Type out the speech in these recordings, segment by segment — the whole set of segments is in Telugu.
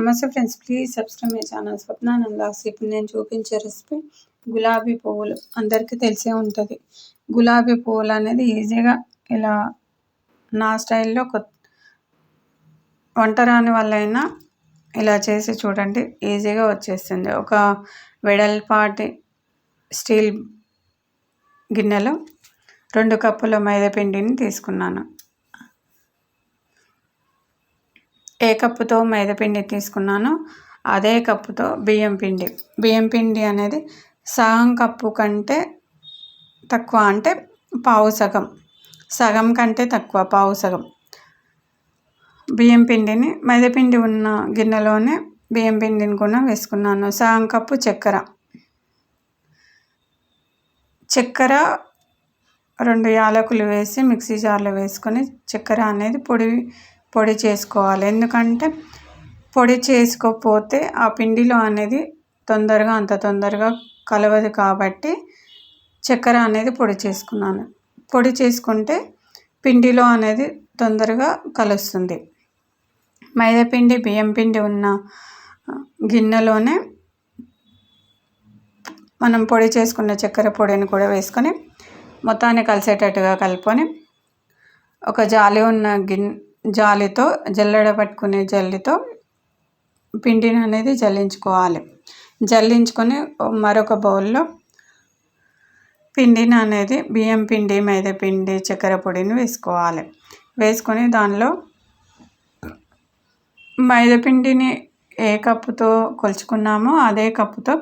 నమస్తే friends, please subscribe my channel Swapnanandas. ఇప్పుడు నేను చూపించే రెసిపీ గులాబీ పువ్వులు. అందరికీ తెలిసే ఉంటుంది. గులాబీ పువ్వులు అనేది ఈజీగా ఇలా నా స్టైల్లో వంట రాని వాళ్ళైనా ఇలా చేసి చూడండి, ఈజీగా వచ్చేస్తుంది. ఒక వెడల్పాటి స్టీల్ గిన్నెలో 2 కప్పుల మైదా పిండిని తీసుకున్నాను. ఏ కప్పుతో మైదాపిండి తీసుకున్నానో అదే కప్పుతో బియ్యం పిండి అనేది సగం కప్పు కంటే తక్కువ, అంటే పావు సగం కంటే తక్కువ, పావు సగం బియ్యం పిండిని మైదాపిండి ఉన్న గిన్నెలోనే బియ్యం పిండిని కూడా వేసుకున్నాను. సగం కప్పు చక్కెర 2 యాలకులు వేసి మిక్సీ జార్లో వేసుకొని చక్కెర అనేది పొడి చేసుకోవాలి. ఎందుకంటే పొడి చేసుకోకపోతే ఆ పిండిలో అనేది అంత తొందరగా కలవదు, కాబట్టి చక్కెర అనేది పొడి చేసుకున్నాను. పొడి చేసుకుంటే పిండిలో అనేది తొందరగా కలుస్తుంది. మైదాపిండి బియ్యం పిండి ఉన్న గిన్నెలోనే మనం పొడి చేసుకున్న చక్కెర పొడిని కూడా వేసుకొని మొత్తాన్ని కలిసేటట్టుగా కలుపుకొని ఒక జాలితో జల్లెడ పట్టుకునే జల్లితో పిండిని అనేది జల్లించుకొని మరొక బౌల్లో పిండిని అనేది బియ్యం పిండి, మైదా పిండి, చక్కెర పొడిని వేసుకోవాలి. వేసుకొని దానిలో మైదా పిండిని ఏ కప్పుతో కొలుచుకున్నామో అదే కప్పుతో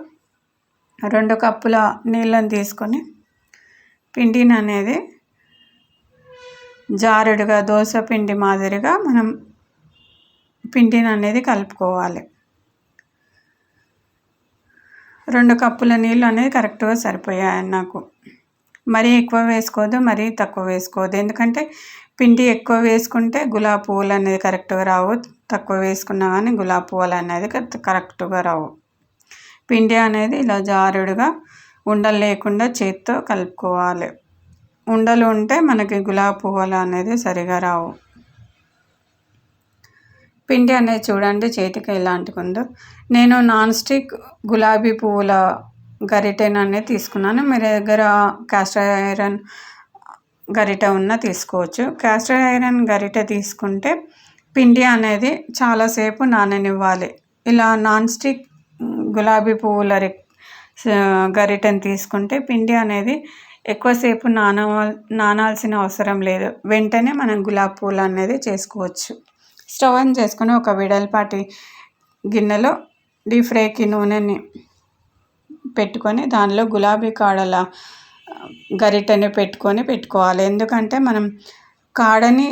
2 కప్పుల నీళ్ళని తీసుకొని పిండిని అనేది జారుడుగా దోశ పిండి మాదిరిగా మనం పిండిని అనేది కలుపుకోవాలి. 2 కప్పుల నీళ్ళు అనేది కరెక్ట్గా సరిపోయాయి నాకు. మరీ ఎక్కువ వేసుకోవద్దు, మరీ తక్కువ వేసుకోవద్దు. ఎందుకంటే పిండి ఎక్కువ వేసుకుంటే గులాబీ పువ్వులు అనేది కరెక్ట్గా రావు, తక్కువ వేసుకున్నా కానీ గులాబీ పువ్వులు అనేది కరెక్ట్గా రావు. పిండి అనేది ఇలా జారుడుగా ఉండలు లేకుండా చేత్తో కలుపుకోవాలి. ఉండలు ఉంటే మనకి గులాబీ పువ్వులు అనేది సరిగా రావు. పిండి అనేది చూడండి చేతికి ఎలా అంటుకుందో. నేను నాన్ స్టిక్ గులాబీ పువ్వుల గరిటెను అనేది తీసుకున్నాను. మీ దగ్గర క్యాస్టర్ ఐరన్ గరిటె ఉన్న తీసుకోవచ్చు. క్యాస్టర్ ఐరన్ గరిటె తీసుకుంటే పిండి అనేది చాలాసేపు నాననివ్వాలి. ఇలా నాన్ స్టిక్ గులాబీ పువ్వుల గరిటెను తీసుకుంటే పిండి అనేది ఎక్కువసేపు నానాల్సిన అవసరం లేదు. వెంటనే మనం గులాబీ పువ్వులు అనేది చేసుకోవచ్చు. స్టవ్ ఆన్ చేసుకొని ఒక వెడల్పాటి గిన్నెలో డీప్ ఫ్రైకి నూనెని పెట్టుకొని దానిలో గులాబీ కాడల గరిటెని పెట్టుకోవాలి. ఎందుకంటే మనం కాడని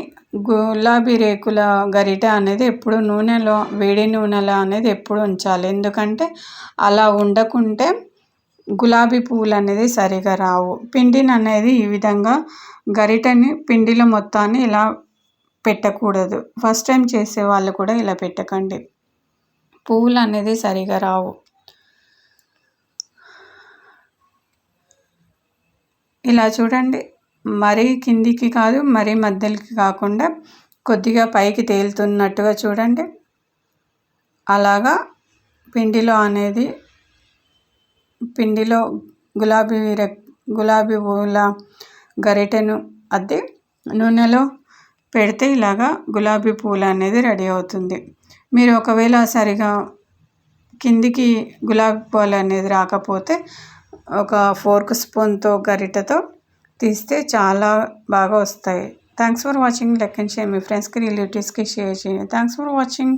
గులాబీ రేకుల గరిటె అనేది ఎప్పుడు వేడి నూనెలో అనేది ఎప్పుడు ఉంచాలి. ఎందుకంటే అలా ఉండకుంటే గులాబీ పువ్వులు అనేది సరిగా రావు. పిండిని అనేది ఈ విధంగా గరిటెని పిండిలో మొత్తాన్ని ఇలా పెట్టకూడదు. ఫస్ట్ టైం చేసే వాళ్ళు కూడా ఇలా పెట్టకండి, పువ్వులు అనేది సరిగా రావు. ఇలా చూడండి, మరీ కిందికి కాదు, మరీ మధ్యలోకి కాకుండా కొద్దిగా పైకి తేలుతున్నట్టుగా చూడండి. అలాగా పిండిలో గులాబీ పువ్వుల గరిటెను అద్ది నూనెలో పెడితే ఇలాగా గులాబీ పువ్వులు అనేది రెడీ అవుతుంది. మీరు ఒకవేళ సరిగా కిందికి గులాబీ పువ్వులు అనేది రాకపోతే ఒక ఫోర్క్ స్పూన్తో గరిటెతో తీస్తే చాలా బాగా వస్తాయి. Thanks for watching. Like and share, మీ ఫ్రెండ్స్కి రిలేటివ్స్కి షేర్ చేయండి. Thanks for watching.